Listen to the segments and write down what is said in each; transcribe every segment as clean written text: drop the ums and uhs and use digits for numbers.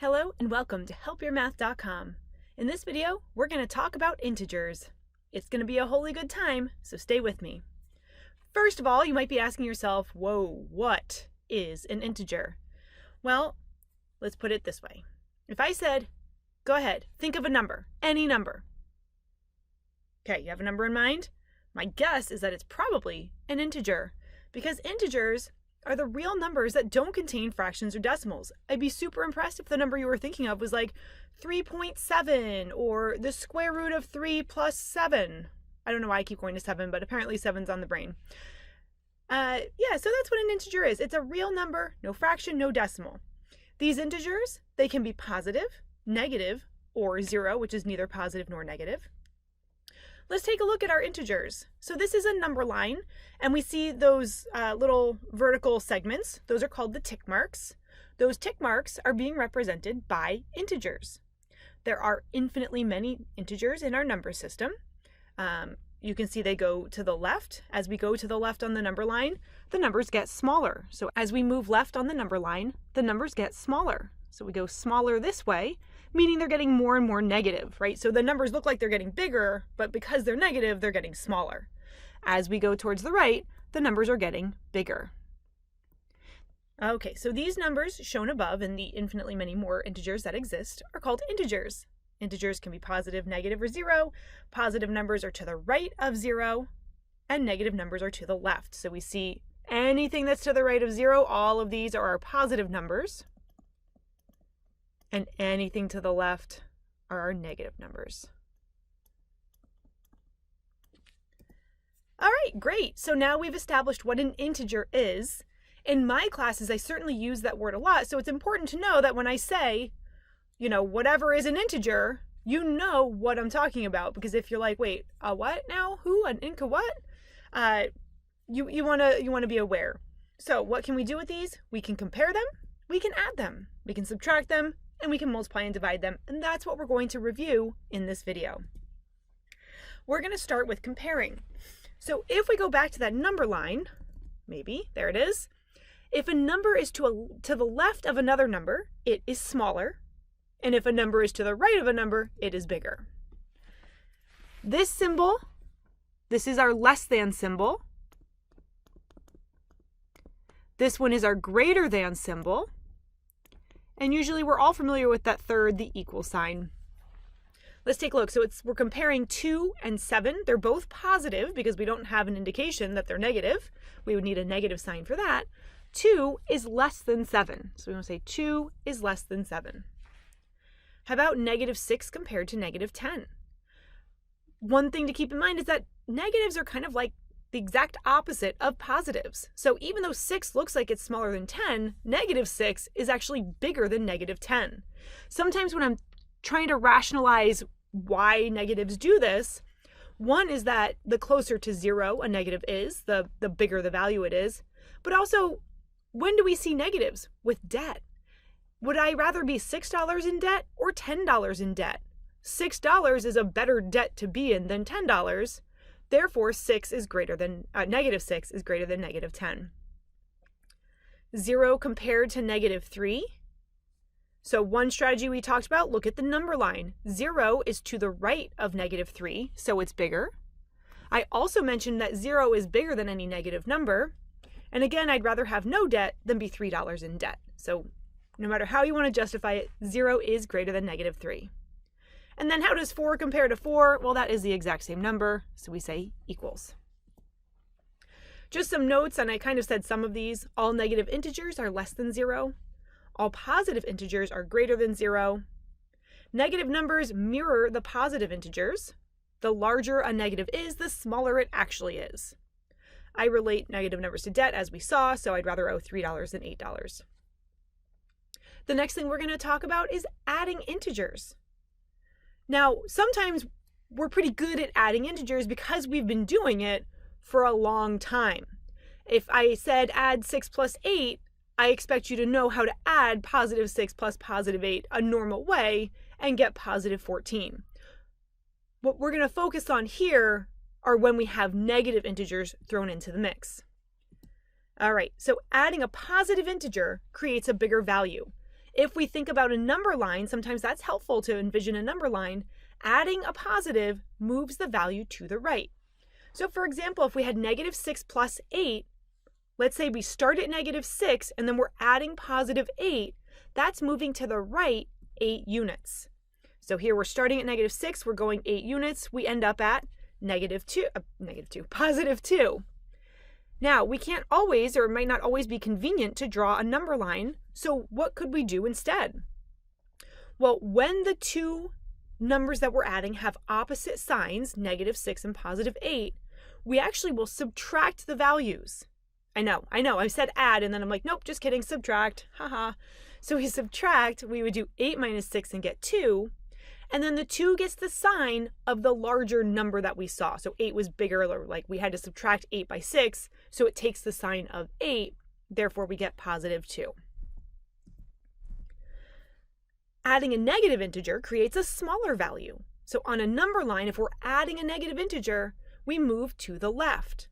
Hello and welcome to helpyourmath.com. In this video, we're going to talk about integers. It's going to be a wholly good time, so stay with me. First of all, you might be asking yourself, whoa, what is an integer? Well, let's put it this way. If I said, go ahead, think of a number, any number. Okay, you have a number in mind? My guess is that it's probably an integer, because integers are the real numbers that don't contain fractions or decimals. I'd be super impressed if the number you were thinking of was like 3.7 or the square root of 3 plus 7. I don't know why I keep going to 7, but apparently 7's on the brain. So that's what an integer is. It's a real number, no fraction, no decimal. These integers, they can be positive, negative, or 0, which is neither positive nor negative. Let's take a look at our integers. So this is a number line, and we see those little vertical segments. Those are called the tick marks. Those tick marks are being represented by integers. There are infinitely many integers in our number system. You can see they go to the left. As we go to the left on the number line, the numbers get smaller. So as we move left on the number line, the numbers get smaller. So we go smaller this way, meaning they're getting more and more negative, right? So the numbers look like they're getting bigger, but because they're negative, they're getting smaller. As we go towards the right, the numbers are getting bigger. Okay, so these numbers shown above and the infinitely many more integers that exist are called integers. Integers can be positive, negative, or 0. Positive numbers are to the right of 0, and negative numbers are to the left. So we see anything that's to the right of 0, all of these are our positive numbers. And anything to the left are our negative numbers. All right, great. So now we've established what an integer is. In my classes, I certainly use that word a lot. So it's important to know that when I say, whatever is an integer, you know what I'm talking about. Because if you're like, wait, a what now? Who? An inca what? You want to be aware. So what can we do with these? We can compare them. We can add them. We can subtract them. And we can multiply and divide them, and that's what we're going to review in this video. We're going to start with comparing. So if we go back to that number line, maybe, there it is. If a number is to the left of another number, it is smaller, and if a number is to the right of a number, it is bigger. This symbol, this is our less than symbol. This one is our greater than symbol. And usually we're all familiar with that third, the equal sign. Let's take a look. So we're comparing 2 and 7. They're both positive because we don't have an indication that they're negative. We would need a negative sign for that. 2 is less than 7. So we want to say 2 is less than 7. How about negative 6 compared to negative 10? One thing to keep in mind is that negatives are kind of like the exact opposite of positives. So even though 6 looks like it's smaller than 10, negative 6 is actually bigger than negative 10. Sometimes when I'm trying to rationalize why negatives do this, one is that the closer to 0 a negative is, the bigger the value it is. But also, when do we see negatives? With debt. Would I rather be $6 in debt or $10 in debt? $6 is a better debt to be in than $10. Therefore, negative 6 is greater than negative 10. 0 compared to negative 3. So one strategy we talked about, look at the number line. 0 is to the right of negative 3, so it's bigger. I also mentioned that 0 is bigger than any negative number. And again, I'd rather have no debt than be $3 in debt. So no matter how you want to justify it, 0 is greater than negative 3. And then how does 4 compare to 4? Well, that is the exact same number, so we say equals. Just some notes, and I kind of said some of these. All negative integers are less than 0. All positive integers are greater than 0. Negative numbers mirror the positive integers. The larger a negative is, the smaller it actually is. I relate negative numbers to debt, as we saw, so I'd rather owe $3 than $8. The next thing we're going to talk about is adding integers. Now, sometimes we're pretty good at adding integers because we've been doing it for a long time. If I said add 6 plus 8, I expect you to know how to add positive 6 plus positive 8 a normal way and get positive 14. What we're going to focus on here are when we have negative integers thrown into the mix. All right, so adding a positive integer creates a bigger value. If we think about a number line, sometimes that's helpful to envision a number line. Adding a positive moves the value to the right. So for example, if we had -6 plus 8, let's say we start at -6 and then we're adding +8, that's moving to the right 8 units. So here we're starting at -6, we're going 8 units, we end up at +2. Now, we can't always, or it might not always be convenient to draw a number line, so what could we do instead? Well, when the two numbers that we're adding have opposite signs, -6 and +8, we actually will subtract the values. I know, I said add, and then I'm like, nope, just kidding, subtract, haha. So we subtract, we would do 8 minus 6 and get 2, and then the 2 gets the sign of the larger number that we saw. So 8 was bigger, or like we had to subtract 8 by 6, so it takes the sign of 8, therefore we get +2. Adding a negative integer creates a smaller value. So on a number line, if we're adding a negative integer, we move to the left.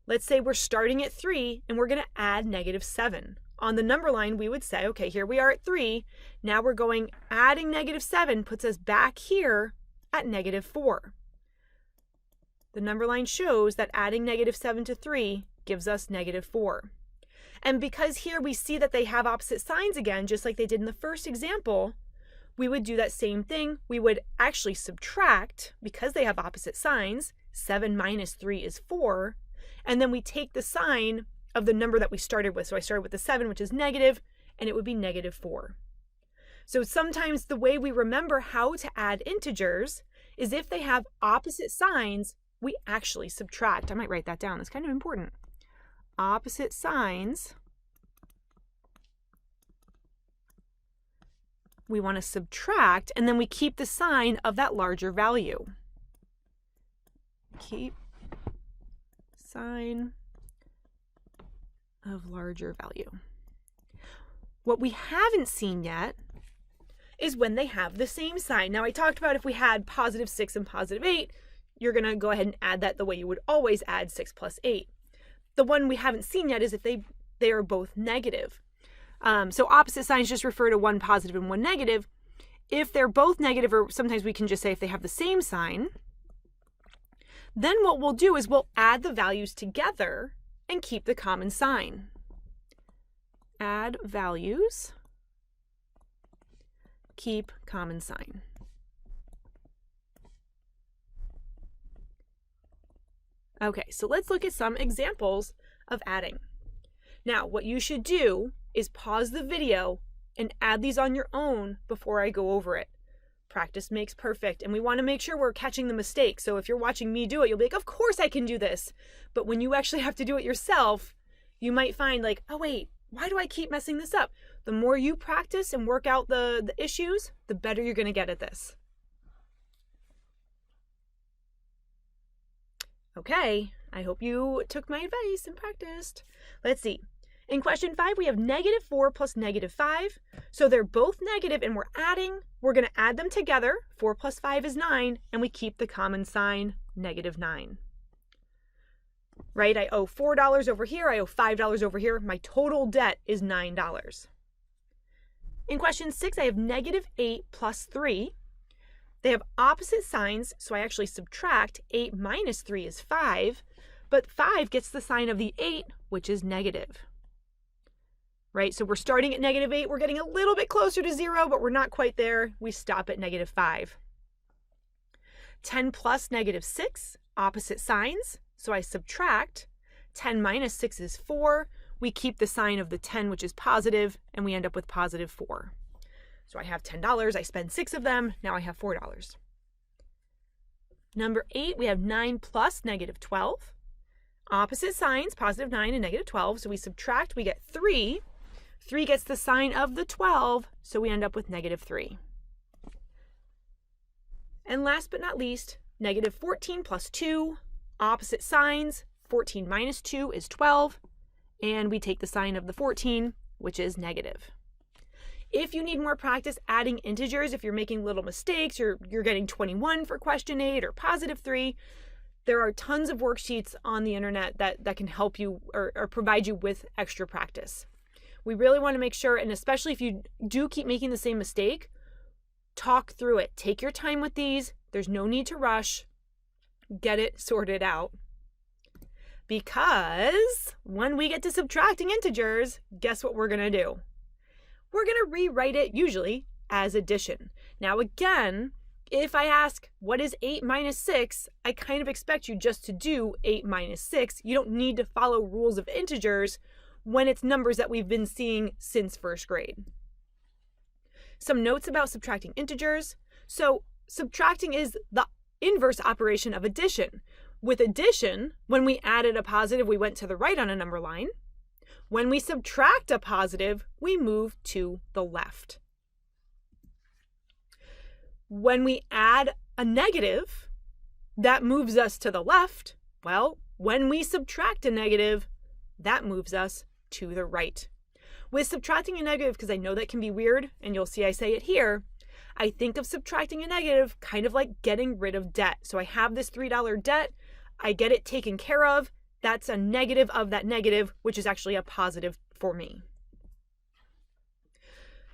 Let's say we're starting at 3 and we're going to add -7. On the number line, we would say, okay, here we are at 3. Now we're going, adding -7 puts us back here at -4. The number line shows that adding -7 to 3 gives us -4. And because here we see that they have opposite signs again, just like they did in the first example, we would do that same thing. We would actually subtract, because they have opposite signs, 7 minus 3 is 4, and then we take the sign of the number that we started with. So I started with the 7, which is negative, and it would be -4. So sometimes the way we remember how to add integers is if they have opposite signs, we actually subtract. I might write that down. That's kind of important. Opposite signs, we want to subtract, and then we keep the sign of that larger value. Keep sign of larger value. What we haven't seen yet is when they have the same sign. Now I talked about if we had +6 and +8, you're going to go ahead and add that the way you would always add 6 plus 8. The one we haven't seen yet is if they are both negative. So opposite signs just refer to one positive and one negative. If they're both negative, or sometimes we can just say if they have the same sign, then what we'll do is we'll add the values together and keep the common sign. Add values, keep common sign. Okay, so let's look at some examples of adding. Now, what you should do is pause the video and add these on your own before I go over it. Practice makes perfect, and we want to make sure we're catching the mistakes. So if you're watching me do it, you'll be like, of course I can do this. But when you actually have to do it yourself, you might find like, oh wait, why do I keep messing this up? The more you practice and work out the issues, the better you're going to get at this. Okay, I hope you took my advice and practiced. Let's see. In question 5, we have -4 plus -5. So they're both negative and we're adding. We're going to add them together. 4 plus 5 is 9, and we keep the common sign, -9. Right? I owe $4 over here. I owe $5 over here. My total debt is $9. In question 6, I have -8 plus 3. They have opposite signs, so I actually subtract. 8 minus 3 is 5, but 5 gets the sign of the 8, which is negative. Right, so we're starting at -8, we're getting a little bit closer to 0, but we're not quite there. We stop at -5. 10 plus -6, opposite signs, so I subtract. 10 minus 6 is 4. We keep the sign of the 10, which is positive, and we end up with +4. So I have $10, I spend 6 of them, now I have $4. Number 8, we have 9 plus -12. Opposite signs, +9 and -12, so we subtract, we get 3. 3 gets the sign of the 12, so we end up with -3. And last but not least, -14 plus 2, opposite signs, 14 minus 2 is 12, and we take the sign of the 14, which is negative. If you need more practice adding integers, if you're making little mistakes, you're getting 21 for question 8 or +3, there are tons of worksheets on the internet that can help you or provide you with extra practice. We really want to make sure, and especially if you do keep making the same mistake, talk through it. Take your time with these. There's no need to rush. Get it sorted out. Because when we get to subtracting integers, guess what we're going to do? We're going to rewrite it usually as addition. Now again, if I ask, what is 8 minus 6, I kind of expect you just to do 8 minus 6. You don't need to follow rules of integers when it's numbers that we've been seeing since first grade. Some notes about subtracting integers. So subtracting is the inverse operation of addition. With addition, when we added a positive, we went to the right on a number line. When we subtract a positive, we move to the left. When we add a negative, that moves us to the left. Well, when we subtract a negative, that moves us to the right. With subtracting a negative, because I know that can be weird, and you'll see I say it here, I think of subtracting a negative kind of like getting rid of debt. So I have this $3 debt, I get it taken care of, that's a negative of that negative, which is actually a positive for me.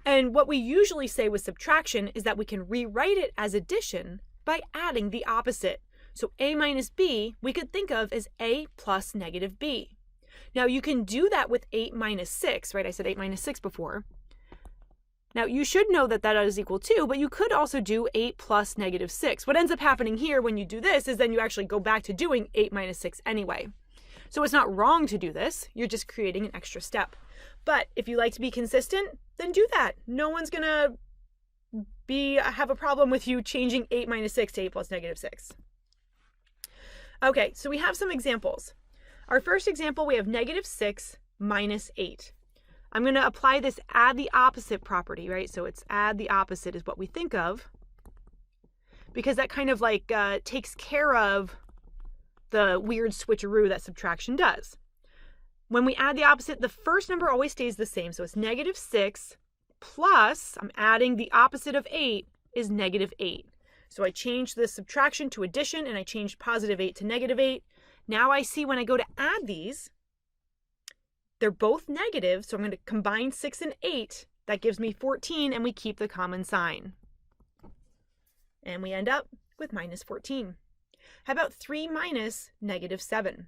And what we usually say with subtraction is that we can rewrite it as addition by adding the opposite. So a minus b, we could think of as a plus negative b. Now you can do that with 8 minus 6, right? I said 8 minus 6 before. Now you should know that that is equal to, but you could also do 8 plus negative 6. What ends up happening here when you do this is then you actually go back to doing 8 minus 6 anyway. So it's not wrong to do this, you're just creating an extra step. But if you like to be consistent, then do that. No one's gonna have a problem with you changing 8 minus 6 to 8 plus negative 6. Okay, so we have some examples. Our first example, we have negative 6 minus 8. I'm going to apply this add the opposite property, right? So it's add the opposite is what we think of, because that kind of like takes care of the weird switcheroo that subtraction does. When we add the opposite, the first number always stays the same. So it's negative 6 plus, I'm adding the opposite of 8 is negative 8. So I changed the subtraction to addition and I changed positive 8 to negative 8. Now I see when I go to add these, they're both negative, so I'm going to combine 6 and 8. That gives me 14, and we keep the common sign. And we end up with minus 14. How about 3 minus negative 7?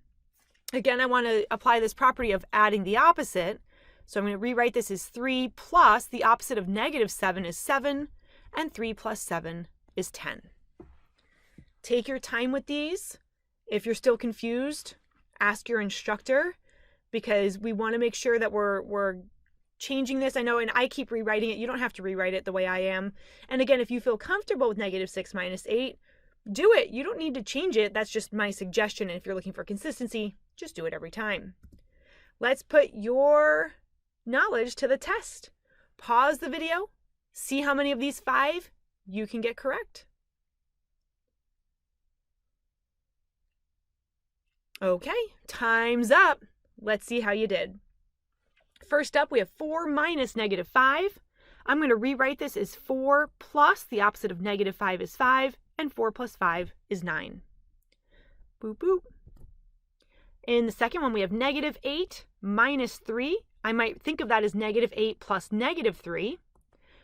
Again, I want to apply this property of adding the opposite. So I'm going to rewrite this as 3 plus the opposite of negative 7 is 7, and 3 plus 7 is 10. Take your time with these. If you're still confused, ask your instructor, because we want to make sure that we're changing this. I know, and I keep rewriting it. You don't have to rewrite it the way I am. And again, if you feel comfortable with negative 6 minus 8, do it. You don't need to change it. That's just my suggestion. And if you're looking for consistency, just do it every time. Let's put your knowledge to the test. Pause the video. See how many of these 5 you can get correct. Okay, time's up. Let's see how you did. First up, we have 4 minus negative 5. I'm going to rewrite this as 4 plus the opposite of negative 5 is 5, and 4 plus 5 is 9. Boop, boop. In the second one, we have negative 8 minus 3. I might think of that as negative 8 plus negative 3.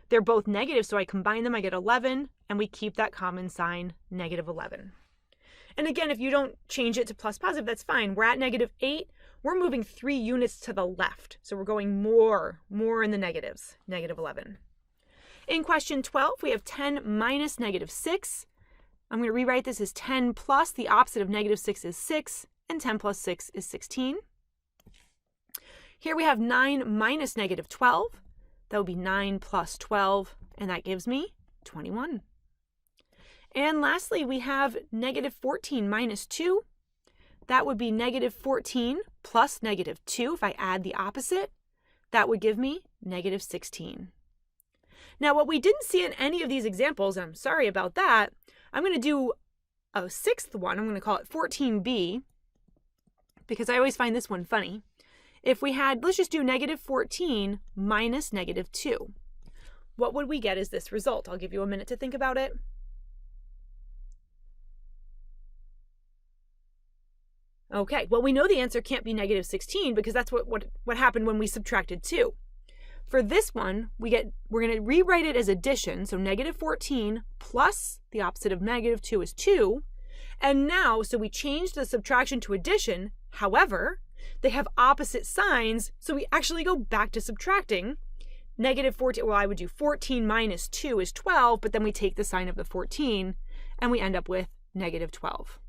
They're both negative, so I combine them, I get 11, and we keep that common sign, negative 11. And again, if you don't change it to plus positive, that's fine. We're at negative 8. We're moving 3 units to the left. So we're going more in the negatives, negative 11. In question 12, we have 10 minus negative 6. I'm going to rewrite this as 10 plus the opposite of negative 6 is 6, and 10 plus 6 is 16. Here we have 9 minus negative 12. That would be 9 plus 12, and that gives me 21. And lastly, we have negative 14 minus 2. That would be negative 14 plus negative 2. If I add the opposite, that would give me negative 16. Now, what we didn't see in any of these examples, and I'm sorry about that, I'm going to do a 6th one. I'm going to call it 14b, because I always find this one funny. If we had, let's just do negative 14 minus negative 2. What would we get as this result? I'll give you a minute to think about it. Okay, well, we know the answer can't be negative 16 because that's what happened when we subtracted 2. For this one, we're going to rewrite it as addition. So negative 14 plus the opposite of negative 2 is 2. And now, so we changed the subtraction to addition. However, they have opposite signs, so we actually go back to subtracting. Negative 14, well, I would do 14 minus 2 is 12, but then we take the sign of the 14, and we end up with negative 12.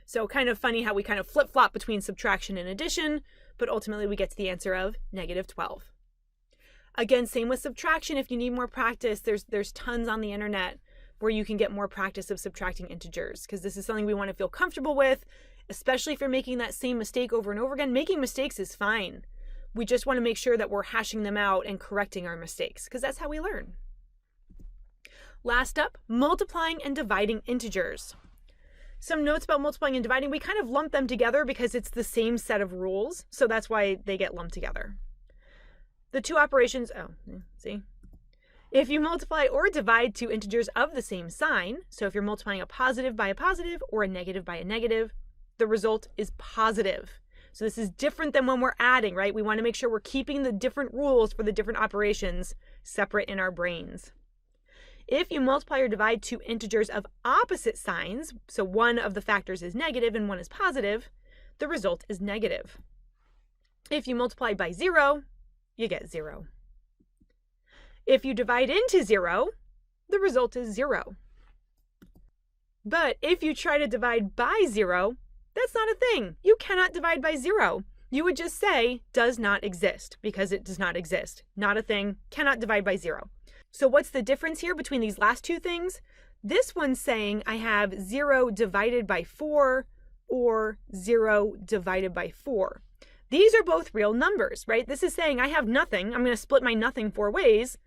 So kind of funny how we kind of flip-flop between subtraction and addition, but ultimately we get to the answer of negative 12. Again, same with subtraction. If you need more practice, there's tons on the internet where you can get more practice of subtracting integers, because this is something we want to feel comfortable with, especially if you're making that same mistake over and over again. Making mistakes is fine. We just want to make sure that we're hashing them out and correcting our mistakes, because that's how we learn. Last up, multiplying and dividing integers. Some notes about multiplying and dividing, we kind of lump them together because it's the same set of rules, so that's why they get lumped together. The two operations, see? If you multiply or divide two integers of the same sign, so if you're multiplying a positive by a positive or a negative by a negative, the result is positive. So this is different than when we're adding, right? We want to make sure we're keeping the different rules for the different operations separate in our brains. If you multiply or divide two integers of opposite signs, so one of the factors is negative and one is positive, the result is negative. If you multiply by 0, you get 0. If you divide into 0, the result is 0. But if you try to divide by 0, that's not a thing. You cannot divide by 0. You would just say does not exist because it does not exist. Not a thing, cannot divide by 0. So what's the difference here between these last two things? This one's saying I have 0 divided by 4 or 0 divided by 4. These are both real numbers, right? This is saying I have nothing. I'm going to split my nothing 4 ways.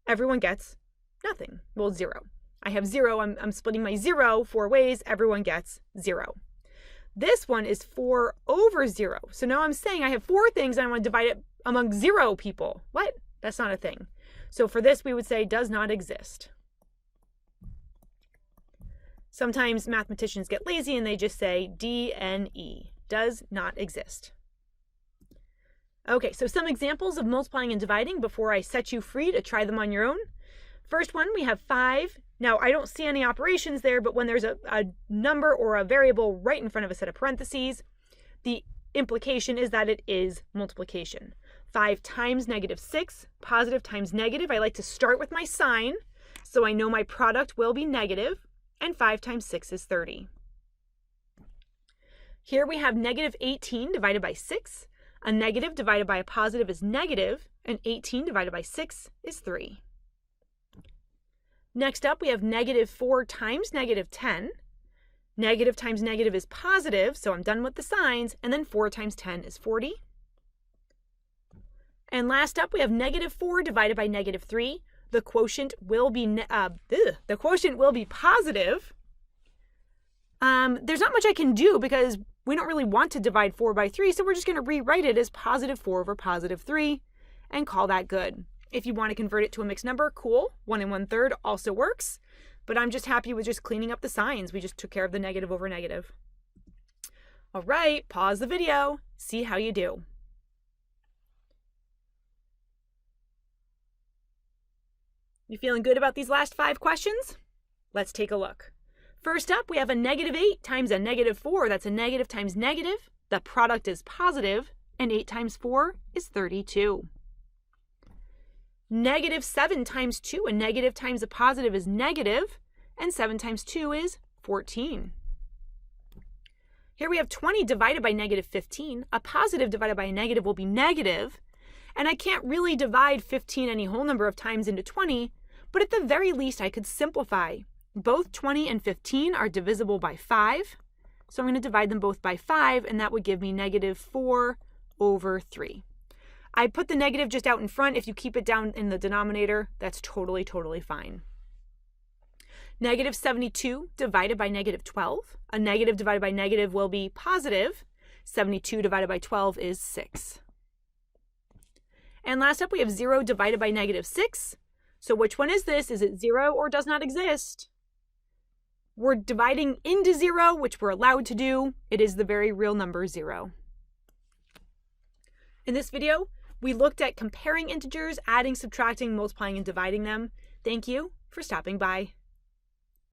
Everyone gets nothing. Well, 0. I have 0. I'm splitting my 0 4 ways. Everyone gets 0. This one is 4 over 0. So now I'm saying I have 4 things and I want to divide it among 0 people. What? That's not a thing. So for this, we would say does not exist. Sometimes mathematicians get lazy and they just say DNE, does not exist. Okay, so some examples of multiplying and dividing before I set you free to try them on your own. First one, we have 5. Now, I don't see any operations there, but when there's a number or a variable right in front of a set of parentheses, the implication is that it is multiplication. 5 times negative 6, positive times negative. I like to start with my sign, so I know my product will be negative, and 5 times 6 is 30. Here we have negative 18 divided by 6. A negative divided by a positive is negative, and 18 divided by 6 is 3. Next up, we have negative 4 times negative 10. Negative times negative is positive, so I'm done with the signs, and then 4 times 10 is 40. And last up, we have negative 4 divided by negative 3. The quotient will be positive. There's not much I can do because we don't really want to divide 4 by 3, so we're just going to rewrite it as positive 4 over positive 3 and call that good. If you want to convert it to a mixed number, cool. 1 1/3 also works, but I'm just happy with just cleaning up the signs. We just took care of the negative over negative. All right, pause the video. See how you do. You feeling good about these last 5 questions? Let's take a look. First up, we have a negative 8 times a negative 4. That's a negative times negative. The product is positive, and 8 times 4 is 32. Negative 7 times 2. A negative times a positive is negative, and 7 times 2 is 14. Here we have 20 divided by negative 15. A positive divided by a negative will be negative, and I can't really divide 15 any whole number of times into 20, but at the very least I could simplify. Both 20 and 15 are divisible by 5, so I'm going to divide them both by 5, and that would give me negative 4 over 3. I put the negative just out in front. If you keep it down in the denominator, that's totally fine. Negative 72 divided by negative 12. A negative divided by negative will be positive. 72 divided by 12 is 6. And last up, we have 0 divided by negative 6. So which one is this? Is it 0 or does not exist? We're dividing into 0, which we're allowed to do. It is the very real number 0. In this video, We looked at comparing integers, adding, subtracting, multiplying, and dividing them. Thank you for stopping by.